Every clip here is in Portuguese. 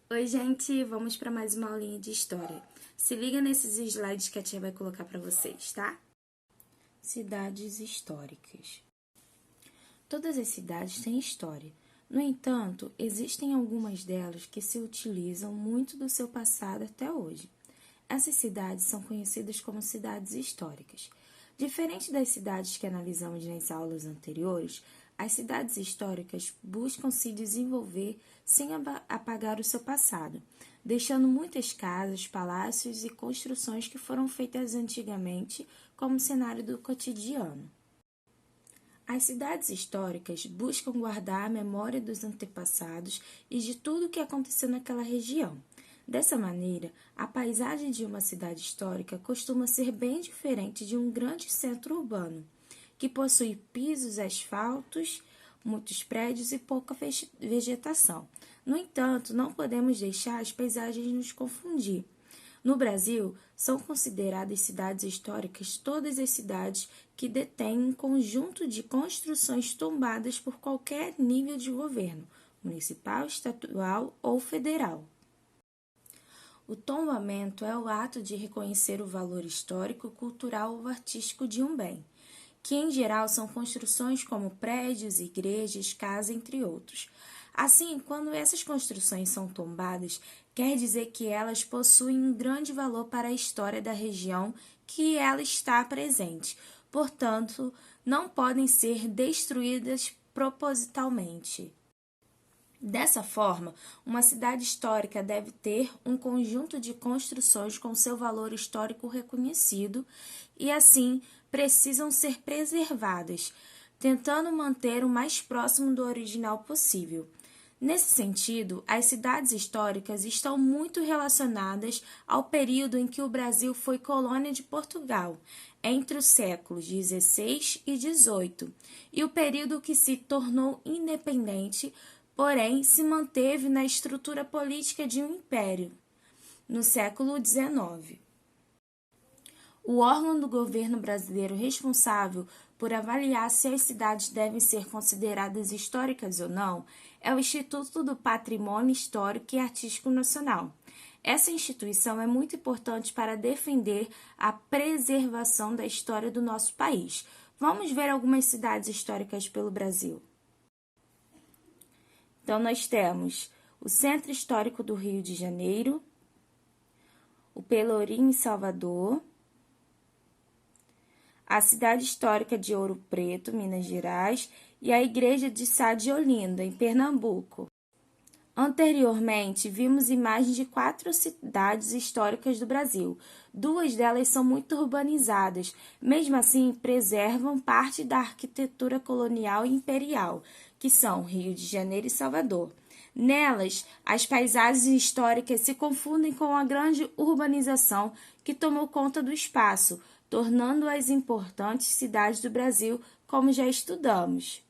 Oi, gente, vamos para mais uma aulinha de história. Se liga nesses slides que a tia vai colocar para vocês, tá? Cidades históricas. Todas as cidades têm história. No entanto, existem algumas delas que se utilizam muito do seu passado até hoje. Essas cidades são conhecidas como cidades históricas. Diferente das cidades que analisamos nas aulas anteriores, as cidades históricas buscam se desenvolver sem apagar o seu passado, deixando muitas casas, palácios e construções que foram feitas antigamente como cenário do cotidiano. As cidades históricas buscam guardar a memória dos antepassados e de tudo o que aconteceu naquela região. Dessa maneira, a paisagem de uma cidade histórica costuma ser bem diferente de um grande centro urbano, que possui pisos asfaltos, muitos prédios e pouca vegetação. No entanto, não podemos deixar as paisagens nos confundir. No Brasil, são consideradas cidades históricas todas as cidades que detêm um conjunto de construções tombadas por qualquer nível de governo, municipal, estadual ou federal. O tombamento é o ato de reconhecer o valor histórico, cultural ou artístico de um bem, que em geral são construções como prédios, igrejas, casas, entre outros. Assim, quando essas construções são tombadas, quer dizer que elas possuem um grande valor para a história da região que ela está presente. Portanto, não podem ser destruídas propositalmente. Dessa forma, uma cidade histórica deve ter um conjunto de construções com seu valor histórico reconhecido e, assim, precisam ser preservadas, tentando manter o mais próximo do original possível. Nesse sentido, as cidades históricas estão muito relacionadas ao período em que o Brasil foi colônia de Portugal, entre os séculos XVI e XVIII, e o período que se tornou independente, porém se manteve na estrutura política de um império, no século XIX. O órgão do governo brasileiro responsável por avaliar se as cidades devem ser consideradas históricas ou não é o Instituto do Patrimônio Histórico e Artístico Nacional. Essa instituição é muito importante para defender a preservação da história do nosso país. Vamos ver algumas cidades históricas pelo Brasil. Então, nós temos o Centro Histórico do Rio de Janeiro, o Pelourinho em Salvador, a Cidade Histórica de Ouro Preto, Minas Gerais, e a Igreja de Sá de Olinda, em Pernambuco. Anteriormente, vimos imagens de 4 cidades históricas do Brasil. 2 delas são muito urbanizadas, mesmo assim preservam parte da arquitetura colonial e imperial, que são Rio de Janeiro e Salvador. Nelas, as paisagens históricas se confundem com a grande urbanização que tomou conta do espaço, tornando-as importantes cidades do Brasil, como já estudamos.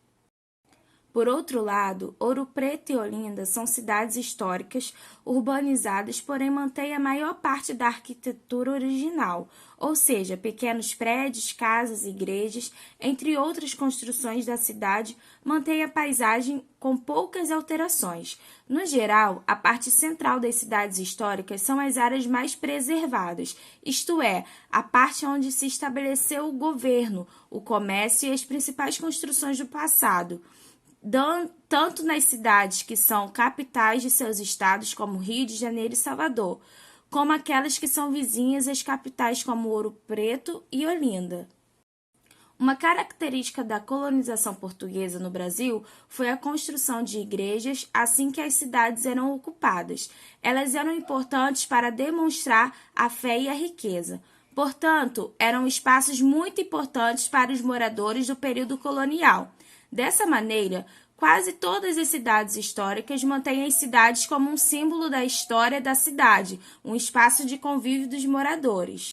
Por outro lado, Ouro Preto e Olinda são cidades históricas urbanizadas, porém mantêm a maior parte da arquitetura original, ou seja, pequenos prédios, casas, igrejas, entre outras construções da cidade, mantêm a paisagem com poucas alterações. No geral, a parte central das cidades históricas são as áreas mais preservadas, isto é, a parte onde se estabeleceu o governo, o comércio e as principais construções do passado, tanto nas cidades que são capitais de seus estados, como Rio de Janeiro e Salvador, como aquelas que são vizinhas às capitais, como Ouro Preto e Olinda. Uma característica da colonização portuguesa no Brasil foi a construção de igrejas assim que as cidades eram ocupadas. Elas eram importantes para demonstrar a fé e a riqueza. Portanto, eram espaços muito importantes para os moradores do período colonial. Dessa maneira, quase todas as cidades históricas mantêm as cidades como um símbolo da história da cidade, um espaço de convívio dos moradores.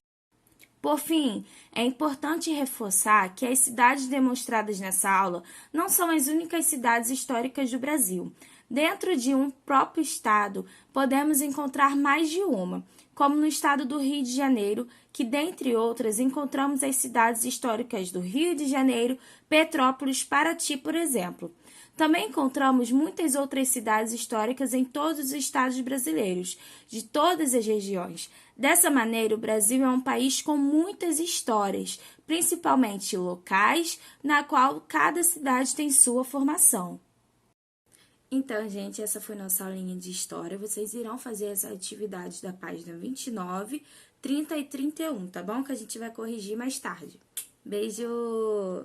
Por fim, é importante reforçar que as cidades demonstradas nessa aula não são as únicas cidades históricas do Brasil. Dentro de um próprio estado, podemos encontrar mais de uma, como no estado do Rio de Janeiro, que, dentre outras, encontramos as cidades históricas do Rio de Janeiro, Petrópolis, Paraty, por exemplo. Também encontramos muitas outras cidades históricas em todos os estados brasileiros, de todas as regiões. Dessa maneira, o Brasil é um país com muitas histórias, principalmente locais, na qual cada cidade tem sua formação. Então, gente, essa foi nossa aulinha de história. Vocês irão fazer as atividades da página 29, 30 e 31, tá bom? Que a gente vai corrigir mais tarde. Beijo!